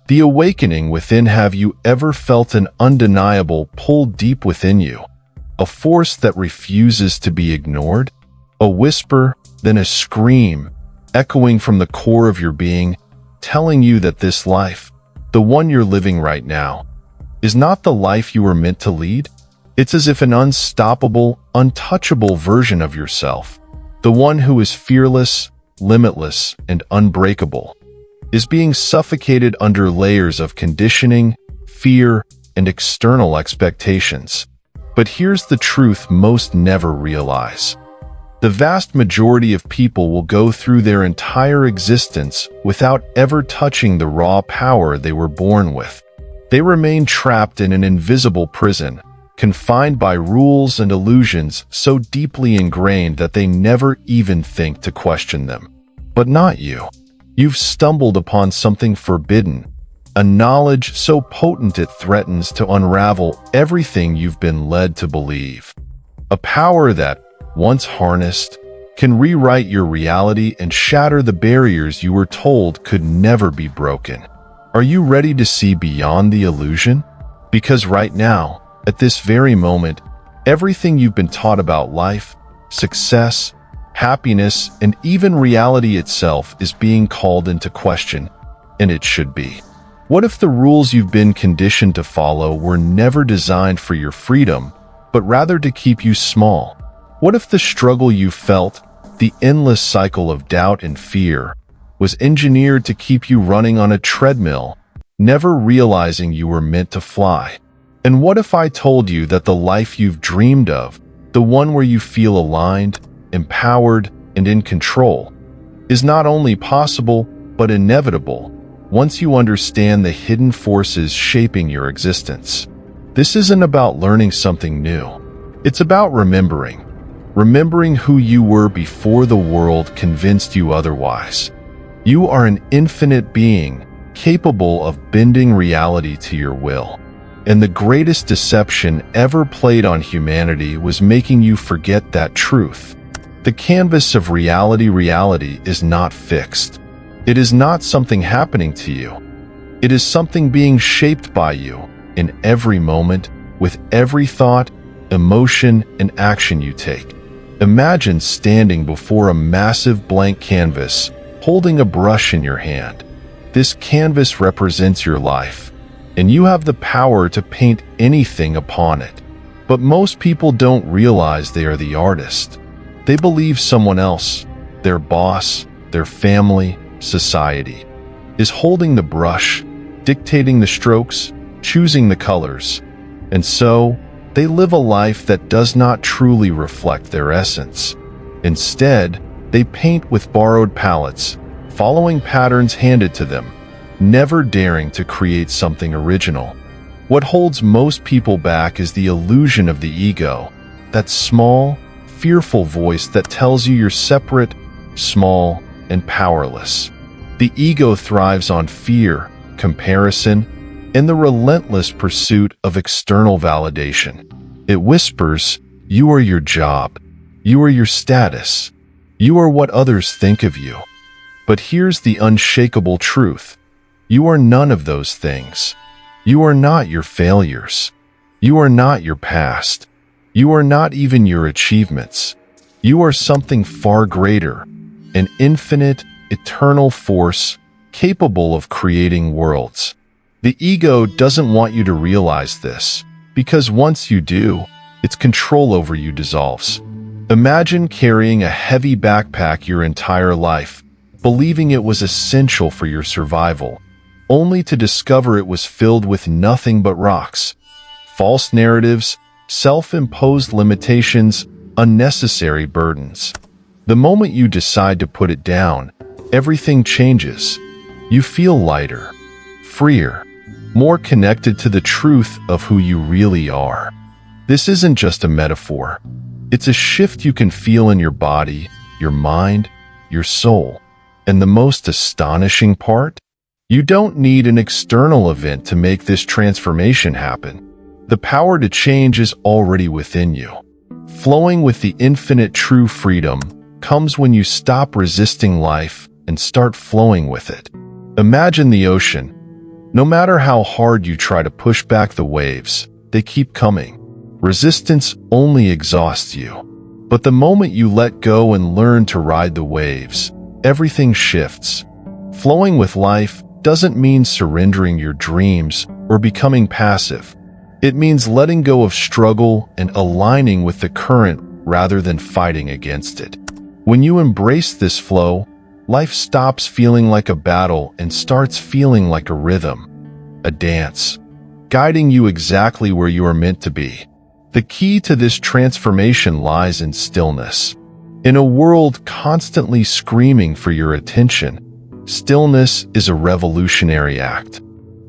The awakening within. Have you ever felt an undeniable pull deep within you? A force that refuses to be ignored? A whisper, then a scream, echoing from the core of your being, telling you that this life, the one you're living right now, is not the life you were meant to lead? It's as if an unstoppable, untouchable version of yourself, the one who is fearless, limitless, and unbreakable, is being suffocated under layers of conditioning, fear, and external expectations. But here's the truth most never realize. The vast majority of people will go through their entire existence without ever touching the raw power they were born with. They remain trapped in an invisible prison, confined by rules and illusions so deeply ingrained that they never even think to question them. But not you. You've stumbled upon something forbidden, a knowledge so potent it threatens to unravel everything you've been led to believe. A power that, once harnessed, can rewrite your reality and shatter the barriers you were told could never be broken. Are you ready to see beyond the illusion? Because right now, at this very moment, everything you've been taught about life, success, happiness, and even reality itself is being called into question, and it should be. What if the rules you've been conditioned to follow were never designed for your freedom, but rather to keep you small? What if the struggle you felt, the endless cycle of doubt and fear, was engineered to keep you running on a treadmill, never realizing you were meant to fly? And what if I told you that the life you've dreamed of, the one where you feel aligned, empowered, and in control, is not only possible, but inevitable, once you understand the hidden forces shaping your existence? This isn't about learning something new. It's about remembering who you were before the world convinced you otherwise. You are an infinite being, capable of bending reality to your will. And the greatest deception ever played on humanity was making you forget that truth. The canvas of reality is not fixed. It is not something happening to you. It is something being shaped by you in every moment, with every thought, emotion, and action you take. Imagine standing before a massive blank canvas, holding a brush in your hand. This canvas represents your life, and you have the power to paint anything upon it. But most people don't realize they are the artist. They believe someone else, their boss, their family, society, is holding the brush, dictating the strokes, choosing the colors. And so, they live a life that does not truly reflect their essence. Instead, they paint with borrowed palettes, following patterns handed to them, never daring to create something original. What holds most people back is the illusion of the ego, that small, fearful voice that tells you you're separate, small, and powerless. The ego thrives on fear, comparison, and the relentless pursuit of external validation. It whispers, you are your job, you are your status, you are what others think of you. But here's the unshakable truth. You are none of those things. You are not your failures. You are not your past. You are not even your achievements. You are something far greater, an infinite, eternal force capable of creating worlds. The ego doesn't want you to realize this, because once you do, its control over you dissolves. Imagine carrying a heavy backpack your entire life, believing it was essential for your survival, only to discover it was filled with nothing but rocks, false narratives, self-imposed limitations, unnecessary burdens. The moment you decide to put it down, everything changes. You feel lighter, freer, more connected to the truth of who you really are. This isn't just a metaphor. It's a shift you can feel in your body, your mind, your soul. And the most astonishing part? You don't need an external event to make this transformation happen. The power to change is already within you. Flowing with the infinite true freedom comes when you stop resisting life and start flowing with it. Imagine the ocean. No matter how hard you try to push back the waves, they keep coming. Resistance only exhausts you. But the moment you let go and learn to ride the waves, everything shifts. Flowing with life doesn't mean surrendering your dreams or becoming passive. It means letting go of struggle and aligning with the current rather than fighting against it. When you embrace this flow, life stops feeling like a battle and starts feeling like a rhythm, a dance, guiding you exactly where you are meant to be. The key to this transformation lies in stillness. In a world constantly screaming for your attention, stillness is a revolutionary act.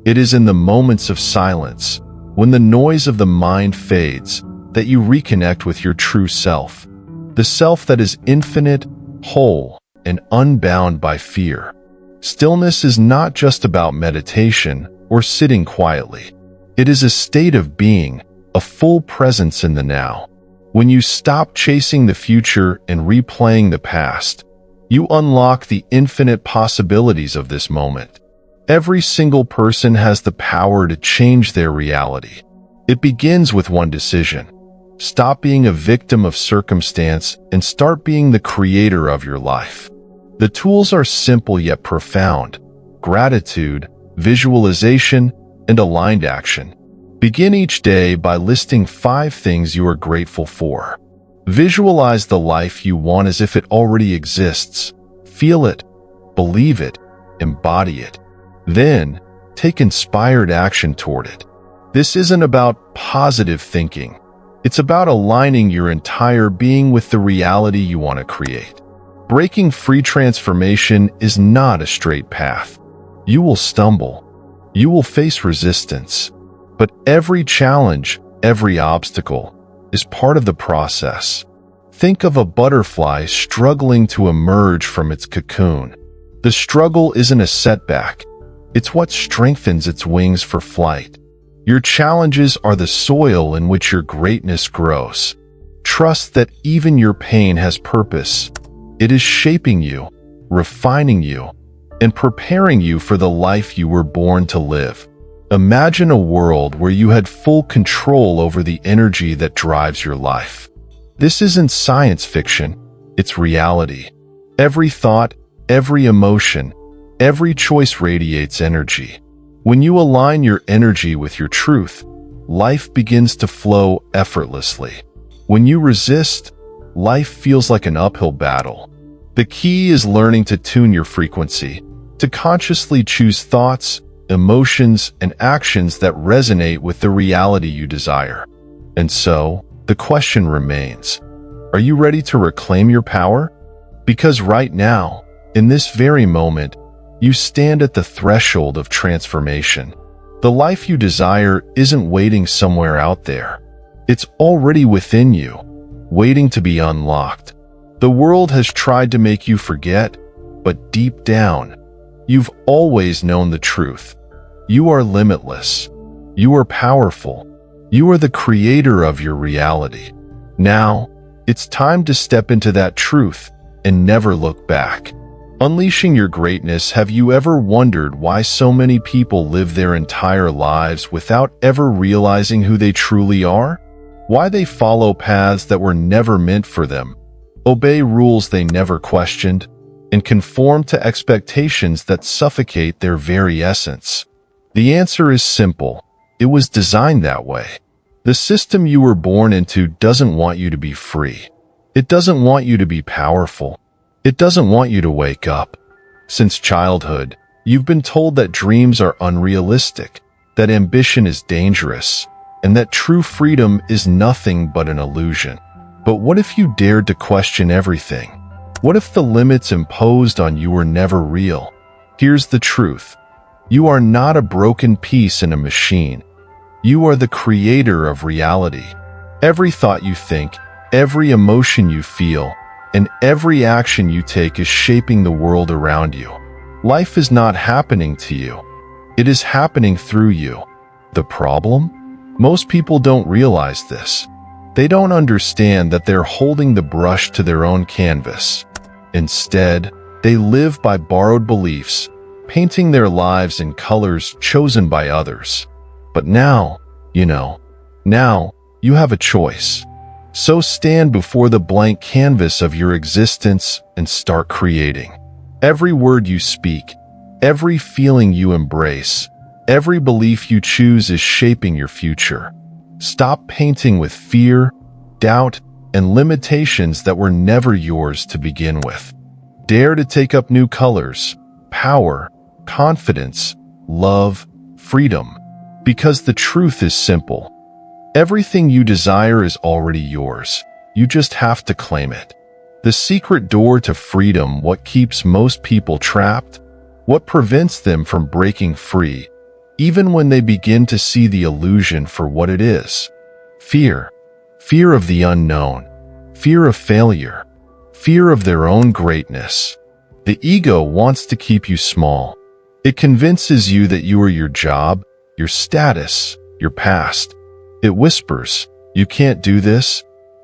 It is in the moments of silence, when the noise of the mind fades, that you reconnect with your true self, the self that is infinite, whole, and unbound by fear. Stillness is not just about meditation or sitting quietly. It is a state of being, a full presence in the now. When you stop chasing the future and replaying the past, you unlock the infinite possibilities of this moment. Every single person has the power to change their reality. It begins with one decision. Stop being a victim of circumstance and start being the creator of your life. The tools are simple yet profound: gratitude, visualization, and aligned action. Begin each day by listing 5 things you are grateful for. Visualize the life you want as if it already exists. Feel it, believe it, embody it. Then, take inspired action toward it. This isn't about positive thinking. It's about aligning your entire being with the reality you want to create. Breaking free transformation is not a straight path. You will stumble. You will face resistance. But every challenge, every obstacle, is part of the process. Think of a butterfly struggling to emerge from its cocoon. The struggle isn't a setback. It's what strengthens its wings for flight. Your challenges are the soil in which your greatness grows. Trust that even your pain has purpose. It is shaping you, refining you, and preparing you for the life you were born to live. Imagine a world where you had full control over the energy that drives your life. This isn't science fiction, it's reality. Every thought, every emotion, every choice radiates energy. When you align your energy with your truth, life begins to flow effortlessly. When you resist, life feels like an uphill battle. The key is learning to tune your frequency, to consciously choose thoughts, emotions, and actions that resonate with the reality you desire. And so, the question remains, are you ready to reclaim your power? Because right now, in this very moment, you stand at the threshold of transformation. The life you desire isn't waiting somewhere out there. It's already within you, waiting to be unlocked. The world has tried to make you forget, but deep down, you've always known the truth. You are limitless. You are powerful. You are the creator of your reality. Now, it's time to step into that truth and never look back. Unleashing your greatness. Have you ever wondered why so many people live their entire lives without ever realizing who they truly are? Why they follow paths that were never meant for them, obey rules they never questioned, and conform to expectations that suffocate their very essence? The answer is simple. It was designed that way. The system you were born into doesn't want you to be free. It doesn't want you to be powerful. It doesn't want you to wake up. Since childhood, you've been told that dreams are unrealistic, that ambition is dangerous, and that true freedom is nothing but an illusion. But what if you dared to question everything? What if the limits imposed on you were never real? Here's the truth. You are not a broken piece in a machine. You are the creator of reality. Every thought you think, every emotion you feel, and every action you take is shaping the world around you. Life is not happening to you. It is happening through you. The problem? Most people don't realize this. They don't understand that they're holding the brush to their own canvas. Instead, they live by borrowed beliefs, painting their lives in colors chosen by others. But now, now you have a choice. So stand before the blank canvas of your existence and start creating. Every word you speak, every feeling you embrace, every belief you choose is shaping your future. Stop painting with fear, doubt, and limitations that were never yours to begin with. Dare to take up new colors, power, confidence, love, freedom. Because the truth is simple. Everything you desire is already yours. You just have to claim it. The secret door to freedom, what keeps most people trapped, what prevents them from breaking free, even when they begin to see the illusion for what it is. Fear. Fear of the unknown. Fear of failure. Fear of their own greatness. The ego wants to keep you small. It convinces you that you are your job, your status, your past. It whispers, you can't do this.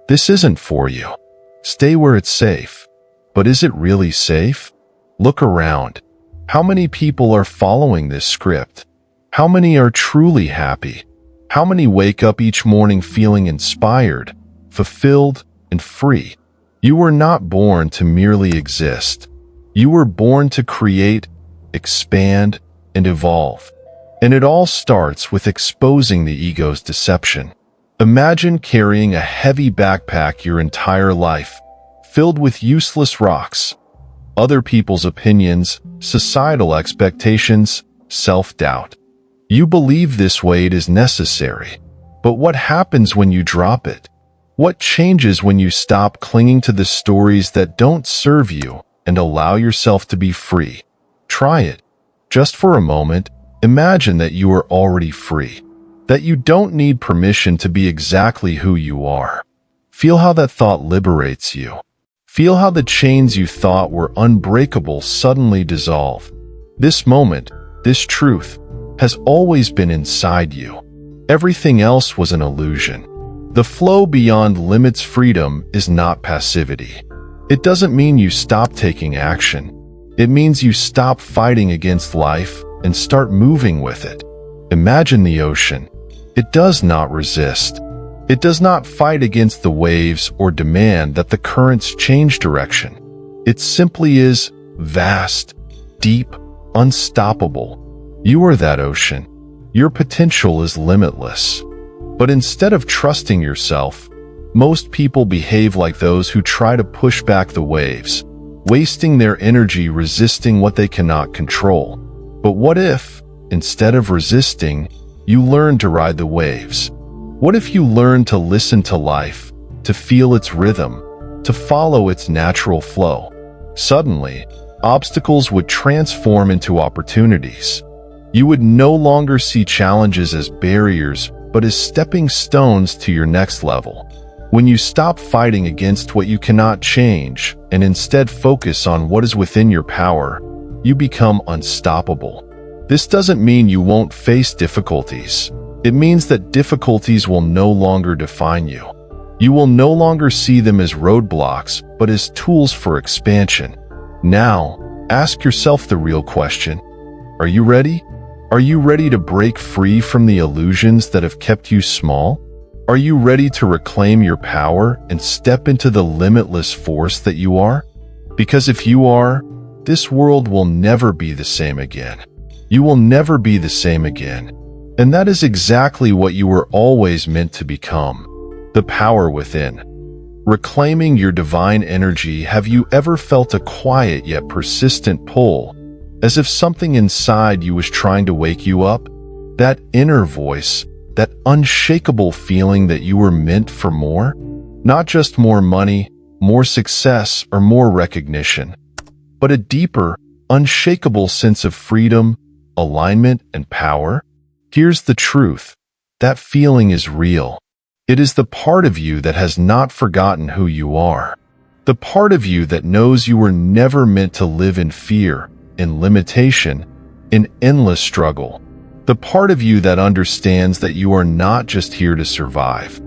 This isn't for you. Stay where it's safe. But is it really safe? Look around. How many people are following this script? How many are truly happy? How many wake up each morning feeling inspired, fulfilled, and free? You were not born to merely exist. You were born to create, expand, and evolve. And it all starts with exposing the ego's deception. Imagine carrying a heavy backpack your entire life, filled with useless rocks, other people's opinions, societal expectations, self-doubt. You believe this weight is necessary. But what happens when you drop it? What changes when you stop clinging to the stories that don't serve you and allow yourself to be free? Try it. Just for a moment, imagine that you are already free, that you don't need permission to be exactly who you are. Feel how that thought liberates you. Feel how the chains you thought were unbreakable suddenly dissolve. This moment, this truth, has always been inside you. Everything else was an illusion. The flow beyond limits freedom is not passivity. It doesn't mean you stop taking action. It means you stop fighting against life and start moving with it. Imagine the ocean. It does not resist. It does not fight against the waves or demand that the currents change direction. It simply is vast, deep, unstoppable. You are that ocean. Your potential is limitless. But instead of trusting yourself, most people behave like those who try to push back the waves, wasting their energy resisting what they cannot control. But what if, instead of resisting, you learn to ride the waves? What if you learn to listen to life, to feel its rhythm, to follow its natural flow? Suddenly, obstacles would transform into opportunities. You would no longer see challenges as barriers, but as stepping stones to your next level. When you stop fighting against what you cannot change and instead focus on what is within your power, you become unstoppable. This doesn't mean you won't face difficulties. It means that difficulties will no longer define you. You will no longer see them as roadblocks, but as tools for expansion. Now, ask yourself the real question. Are you ready? Are you ready to break free from the illusions that have kept you small? Are you ready to reclaim your power and step into the limitless force that you are? Because if you are, this world will never be the same again. You will never be the same again. And that is exactly what you were always meant to become. The power within. Reclaiming your divine energy. Have you ever felt a quiet yet persistent pull, as if something inside you was trying to wake you up? That inner voice, that unshakable feeling that you were meant for more? Not just more money, more success, or more recognition, but a deeper, unshakable sense of freedom, alignment, and power? Here's the truth. That feeling is real. It is the part of you that has not forgotten who you are. The part of you that knows you were never meant to live in fear, in limitation, in endless struggle. The part of you that understands that you are not just here to survive.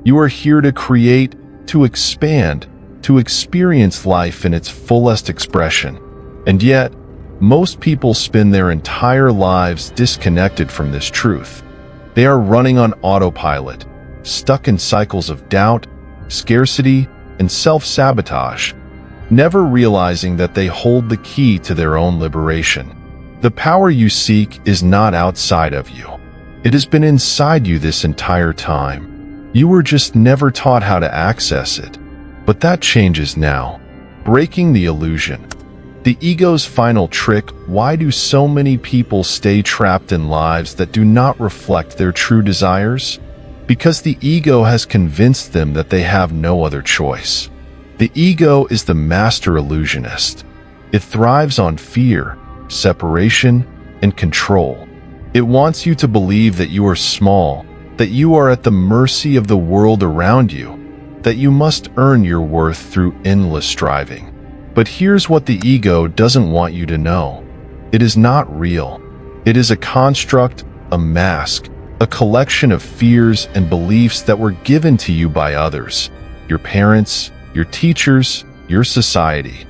You are here to create, to expand, to experience life in its fullest expression. And yet, Most people spend their entire lives disconnected from this truth. They are running on autopilot, stuck in cycles of doubt, scarcity, and self-sabotage, never realizing that they hold the key to their own liberation. The power you seek is not outside of you. It has been inside you this entire time. You were just never taught how to access it. But that changes now. Breaking the illusion. The ego's final trick. Why do so many people stay trapped in lives that do not reflect their true desires? Because the ego has convinced them that they have no other choice. The ego is the master illusionist. It thrives on fear, separation, and control. It wants you to believe that you are small, that you are at the mercy of the world around you, that you must earn your worth through endless striving. But here's what the ego doesn't want you to know. It is not real. It is a construct, a mask, a collection of fears and beliefs that were given to you by others, your parents, your teachers, your society.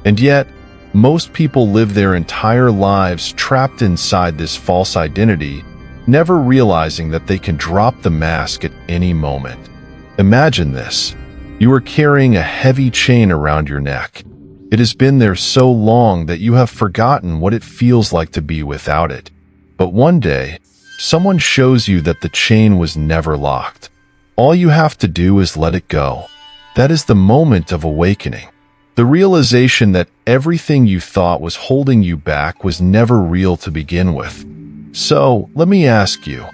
And yet, most people live their entire lives trapped inside this false identity, never realizing that they can drop the mask at any moment. Imagine this. You are carrying a heavy chain around your neck. It has been there so long that you have forgotten what it feels like to be without it. But one day, someone shows you that the chain was never locked. All you have to do is let it go. That is the moment of awakening. The realization that everything you thought was holding you back was never real to begin with. So, let me ask you,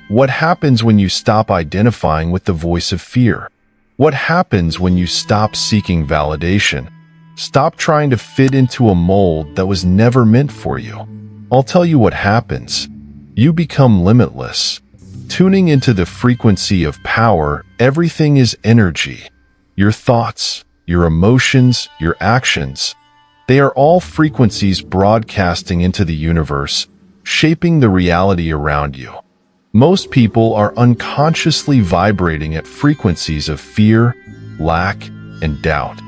what happens when you stop identifying with the voice of fear? What happens when you stop seeking validation? Stop trying to fit into a mold that was never meant for you. I'll tell you what happens. You become limitless. Tuning into the frequency of power, everything is energy. Your thoughts, your emotions, your actions, they are all frequencies broadcasting into the universe, shaping the reality around you. Most people are unconsciously vibrating at frequencies of fear, lack, and doubt.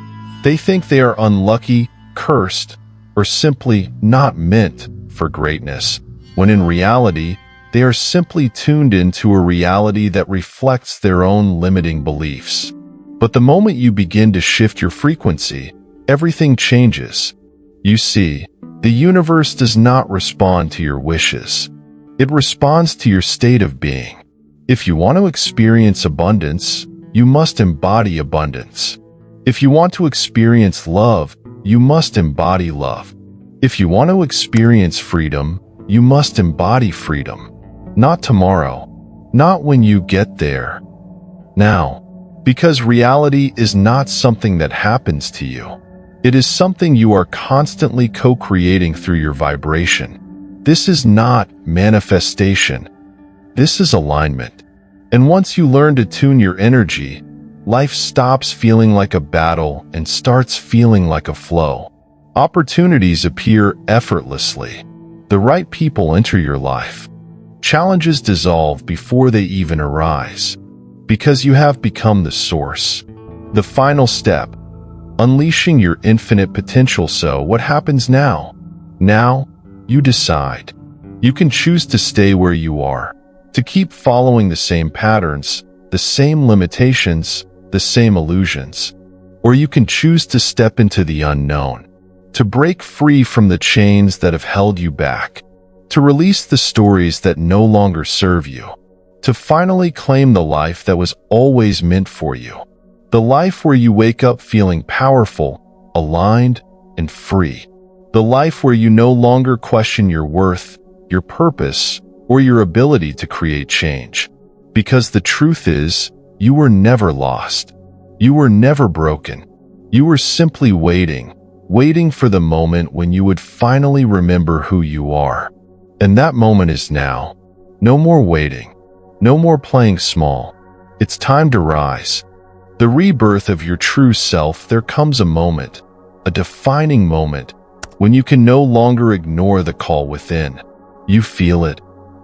They think they are unlucky, cursed, or simply not meant for greatness, when in reality, they are simply tuned into a reality that reflects their own limiting beliefs. But the moment you begin to shift your frequency, everything changes. You see, the universe does not respond to your wishes. It responds to your state of being. If you want to experience abundance, you must embody abundance. If you want to experience love, you must embody love. If you want to experience freedom, you must embody freedom. Not tomorrow. Not when you get there. Now. Because reality is not something that happens to you. It is something you are constantly co-creating through your vibration. This is not manifestation. This is alignment. And once you learn to tune your energy, life stops feeling like a battle and starts feeling like a flow. Opportunities appear effortlessly. The right people enter your life. Challenges dissolve before they even arise. Because you have become the source. The final step, unleashing your infinite potential. So what happens now? Now, you decide. You can choose to stay where you are, to keep following the same patterns, the same limitations, the same illusions. Or you can choose to step into the unknown, to break free from the chains that have held you back, to release the stories that no longer serve you, to finally claim the life that was always meant for you. The life where you wake up feeling powerful, aligned, and free. The life where you no longer question your worth, your purpose, or your ability to create change. Because the truth is, you were never lost. You were never broken. You were simply waiting for the moment when you would finally remember who you are. And that moment is now. No more waiting. No more playing small. It's time to rise. The rebirth of your true self. There comes a moment, a defining moment, when you can no longer ignore the call within. You feel it,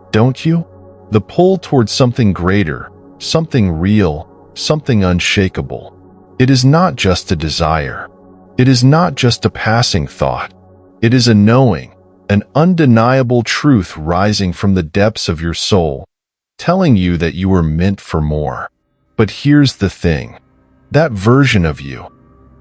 don't you? The pull towards something greater, something real, something unshakable. It is not just a desire. It is not just a passing thought. It is a knowing, an undeniable truth rising from the depths of your soul, telling you that you were meant for more. But here's the thing. That version of you,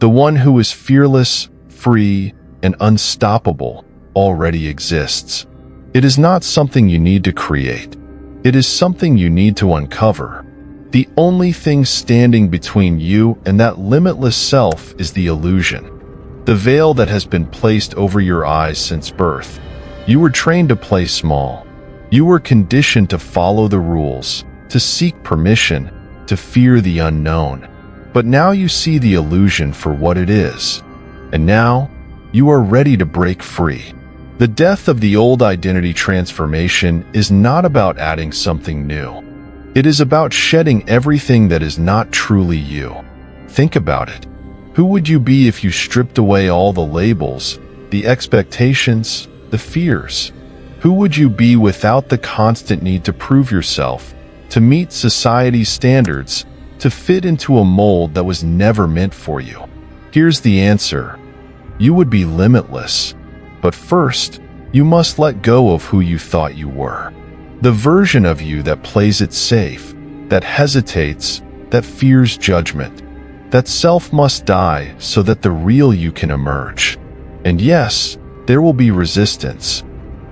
the one who is fearless, free, and unstoppable, already exists. It is not something you need to create. It is something you need to uncover. The only thing standing between you and that limitless self is the illusion, the veil that has been placed over your eyes since birth. You were trained to play small. You were conditioned to follow the rules, to seek permission, to fear the unknown. But now you see the illusion for what it is. And now, you are ready to break free. The death of the old identity transformation is not about adding something new. It is about shedding everything that is not truly you. Think about it. Who would you be if you stripped away all the labels, the expectations, the fears? Who would you be without the constant need to prove yourself, to meet society's standards, to fit into a mold that was never meant for you? Here's the answer. You would be limitless. But first, you must let go of who you thought you were. The version of you that plays it safe, that hesitates, that fears judgment. That self must die so that the real you can emerge. And yes, there will be resistance.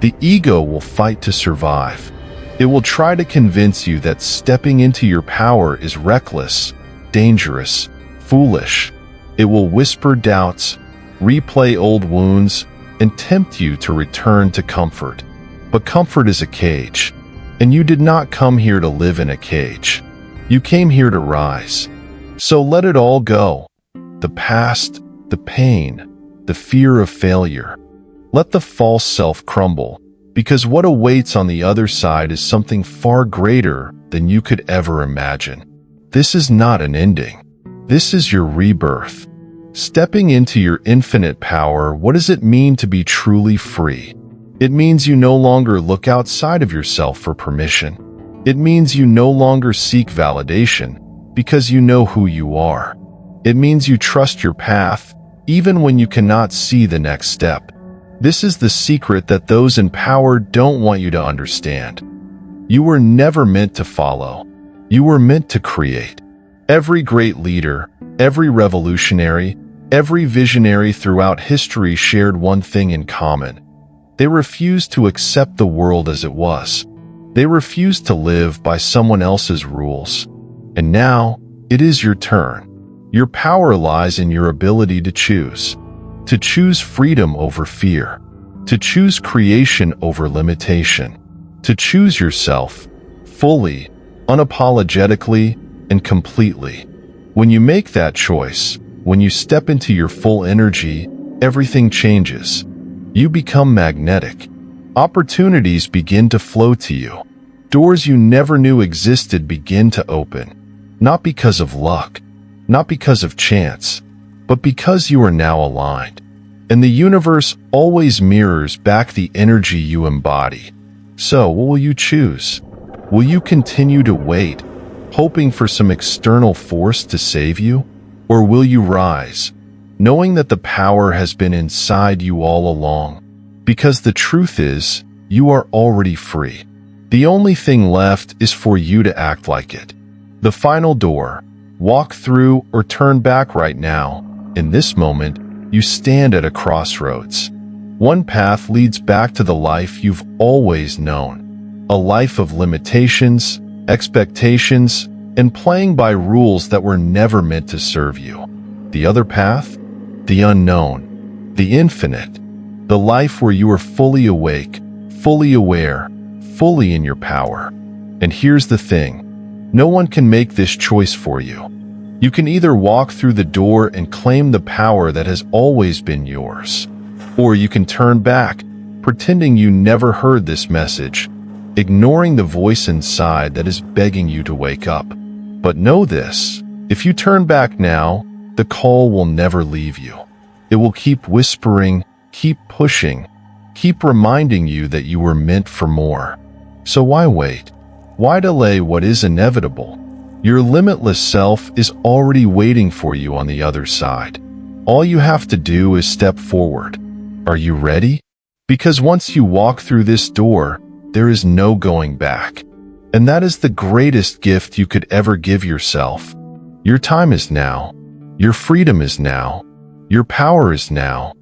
The ego will fight to survive. It will try to convince you that stepping into your power is reckless, dangerous, foolish. It will whisper doubts, replay old wounds, and tempt you to return to comfort. But comfort is a cage, and you did not come here to live in a cage. You came here to rise. So let it all go. The past, the pain, the fear of failure. Let the false self crumble, because what awaits on the other side is something far greater than you could ever imagine. This is not an ending. This is your rebirth. Stepping into your infinite power, what does it mean to be truly free? It means you no longer look outside of yourself for permission. It means you no longer seek validation, because you know who you are. It means you trust your path, even when you cannot see the next step. This is the secret that those in power don't want you to understand. You were never meant to follow. You were meant to create. Every great leader, every revolutionary, every visionary throughout history shared one thing in common. They refused to accept the world as it was. They refused to live by someone else's rules. And now, it is your turn. Your power lies in your ability to choose. To choose freedom over fear. To choose creation over limitation. To choose yourself, fully, unapologetically, and completely. When you make that choice, when you step into your full energy, everything changes. You become magnetic. Opportunities begin to flow to you. Doors you never knew existed begin to open. Not because of luck, not because of chance, but because you are now aligned. And the universe always mirrors back the energy you embody. So, what will you choose? Will you continue to wait, hoping for some external force to save you? Or will you rise, knowing that the power has been inside you all along? Because the truth is, you are already free. The only thing left is for you to act like it. The final door. Walk through or turn back right now. In this moment, you stand at a crossroads. One path leads back to the life you've always known. A life of limitations, expectations, and playing by rules that were never meant to serve you. The other path? The unknown. The infinite. The life where you are fully awake, fully aware, fully in your power. And here's the thing. No one can make this choice for you. You can either walk through the door and claim the power that has always been yours, or you can turn back, pretending you never heard this message, ignoring the voice inside that is begging you to wake up. But know this, if you turn back now, the call will never leave you. It will keep whispering, keep pushing, keep reminding you that you were meant for more. So why wait? Why delay what is inevitable? Your limitless self is already waiting for you on the other side. All you have to do is step forward. Are you ready? Because once you walk through this door, there is no going back. And that is the greatest gift you could ever give yourself. Your time is now. Your freedom is now. Your power is now.